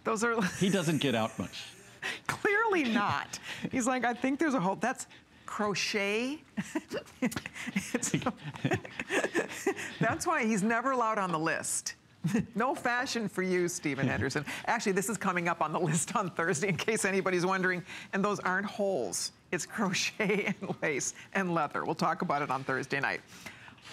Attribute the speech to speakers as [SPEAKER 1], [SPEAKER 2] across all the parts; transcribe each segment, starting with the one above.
[SPEAKER 1] Those are...
[SPEAKER 2] He doesn't get out much.
[SPEAKER 1] Clearly not. He's like, I think there's a whole... That's crochet. That's why he's never allowed on the list. No fashion for you, Stephen Henderson. Actually, this is coming up on the list on Thursday, in case anybody's wondering. And those aren't holes. It's crochet and lace and leather. We'll talk about it on Thursday night.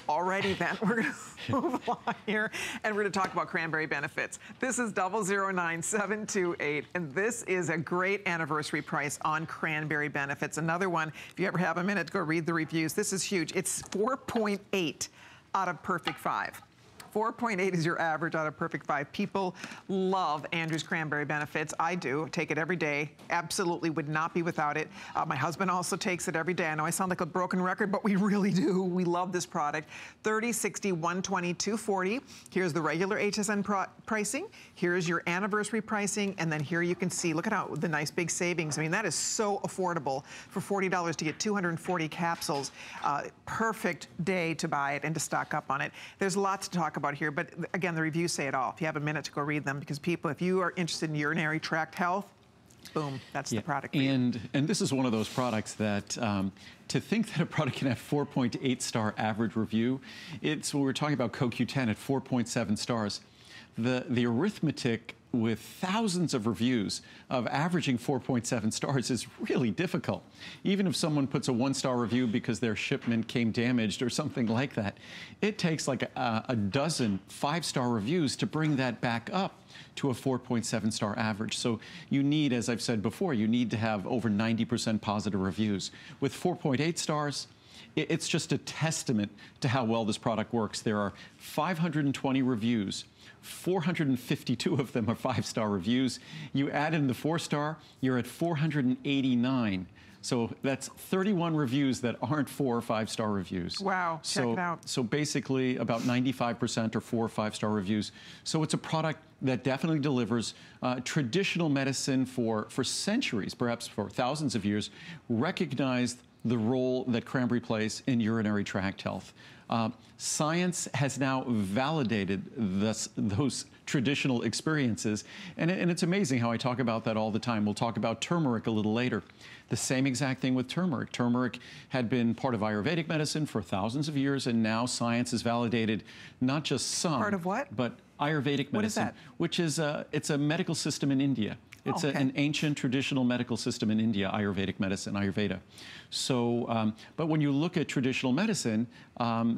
[SPEAKER 1] Alrighty then, we're gonna move along here and we're gonna talk about cranberry benefits. This is 009728, and this is a great anniversary price on cranberry benefits. Another one, if you ever have a minute to go read the reviews, this is huge. It's 4.8 out of perfect 5. 4.8 is your average out of perfect 5. People love Andrew's cranberry benefits. I do. Take it every day. Absolutely would not be without it. My husband also takes it every day. I know I sound like a broken record, but we really do. We love this product. 30, 60, 120, 240. Here's the regular HSN pricing. Here's your anniversary pricing. And then here you can see, look at how the nice big savings. I mean, that is so affordable for $40 to get 240 capsules. Perfect day to buy it and to stock up on it. There's lots to talk about here, but again, the reviews say it all. If you have a minute to go read them, because people, if you are interested in urinary tract health, boom, that's the product for you.
[SPEAKER 2] And this is one of those products that, to think that a product can have 4.8 star average review, it's when we're talking about CoQ10 at 4.7 stars. The arithmetic with thousands of reviews of averaging 4.7 stars is really difficult. Even if someone puts a 1-star review because their shipment came damaged or something like that, it takes like a dozen 5-star reviews to bring that back up to a 4.7 star average. So you need, as I've said before, you need to have over 90% positive reviews. With 4.8 stars, it's just a testament to how well this product works. There are 520 reviews. 452 of them are 5-star reviews. You add in the 4-star, you're at 489. So that's 31 reviews that aren't 4 or 5-star reviews.
[SPEAKER 1] Wow, check it out.
[SPEAKER 2] So basically about 95% are 4 or 5-star reviews. So it's a product that definitely delivers. Traditional medicine for centuries, perhaps for thousands of years, recognized the role that cranberry plays in urinary tract health. Science has now validated those traditional experiences, and it's amazing how I talk about that all the time. We'll talk about turmeric a little later. The same exact thing with turmeric. Turmeric had been part of Ayurvedic medicine for thousands of years, and now science has validated not just some.
[SPEAKER 1] Part of what?
[SPEAKER 2] But Ayurvedic medicine.
[SPEAKER 1] What is that?
[SPEAKER 2] Which is, it's a medical system in India. It's an ancient traditional medical system in India, Ayurvedic medicine, Ayurveda. So, but when you look at traditional medicine,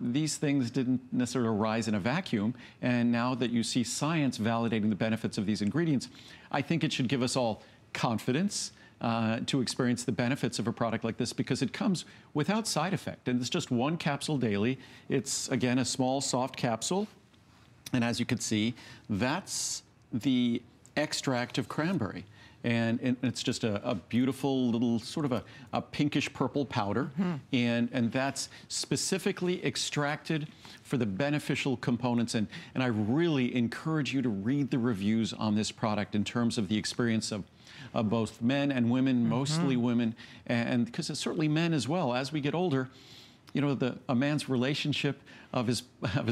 [SPEAKER 2] these things didn't necessarily arise in a vacuum. And now that you see science validating the benefits of these ingredients, I think it should give us all confidence to experience the benefits of a product like this, because it comes without side effect. And it's just 1 capsule daily. It's, again, a small, soft capsule. And as you can see, that's the extract of cranberry. And it's just a beautiful little sort of a pinkish purple powder. And that's specifically extracted for the beneficial components. And I really encourage you to read the reviews on this product in terms of the experience of both men and women, mostly women, and because it's certainly men as well. As we get older, you know, a man's relationship of his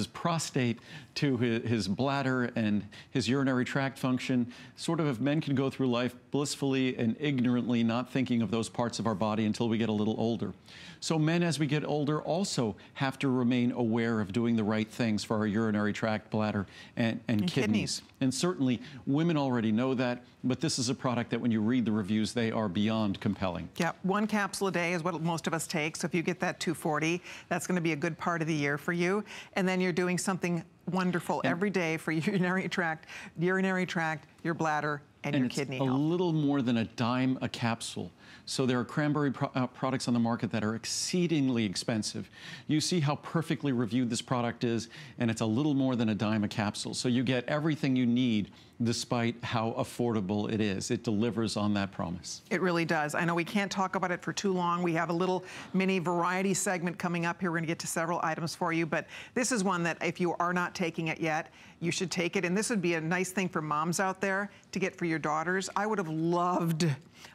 [SPEAKER 2] prostate to his bladder and his urinary tract function, sort of, if men can go through life blissfully and ignorantly not thinking of those parts of our body until we get a little older. So men, as we get older, also have to remain aware of doing the right things for our urinary tract, bladder, and kidneys. And certainly women already know that, but this is a product that when you read the reviews, they are beyond compelling.
[SPEAKER 1] Yeah, 1 capsule a day is what most of us take. So if you get that 240, that's going to be a good part of the year for you. And then you're doing something wonderful every day for urinary tract, your bladder, and your kidney health.
[SPEAKER 2] A little more than a dime a capsule. So there are cranberry products on the market that are exceedingly expensive. You see how perfectly reviewed this product is, and it's a little more than a dime a capsule. So you get everything you need despite how affordable it is. It delivers on that promise.
[SPEAKER 1] It really does. I know we can't talk about it for too long. We have a little mini variety segment coming up here. We're gonna get to several items for you, but this is one that if you are not taking it yet, you should take it. And this would be a nice thing for moms out there to get for your your daughters. I would have loved,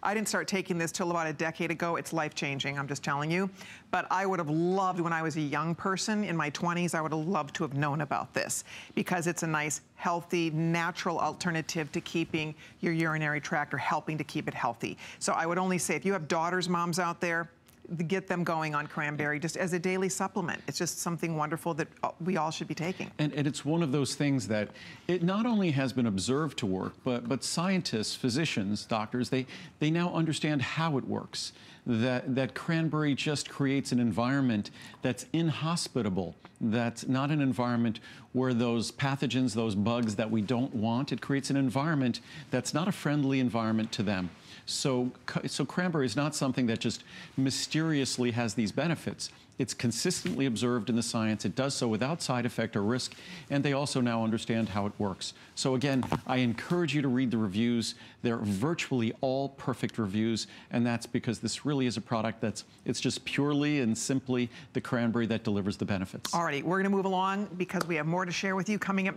[SPEAKER 1] I didn't start taking this till about a decade ago. It's life-changing, I'm just telling you. But I would have loved, when I was a young person in my 20s, I would have loved to have known about this, because it's a nice, healthy, natural alternative to keeping your urinary tract, or helping to keep it healthy. So I would only say, if you have daughters, moms out there, get them going on cranberry just as a daily supplement. It's just something wonderful that we all should be taking.
[SPEAKER 2] And it's one of those things that it not only has been observed to work, but scientists, physicians, doctors, they now understand how it works. That cranberry just creates an environment that's inhospitable, that's not an environment where those pathogens, those bugs that we don't want, it creates an environment that's not a friendly environment to them. So cranberry is not something that just mysteriously has these benefits. It's consistently observed in the science. It does so without side effect or risk, and they also now understand how it works. So again, I encourage you to read the reviews. They're virtually all perfect reviews, and that's because this really is a product it's just purely and simply the cranberry that delivers the benefits.
[SPEAKER 1] All righty, we're going to move along because we have more to share with you coming up.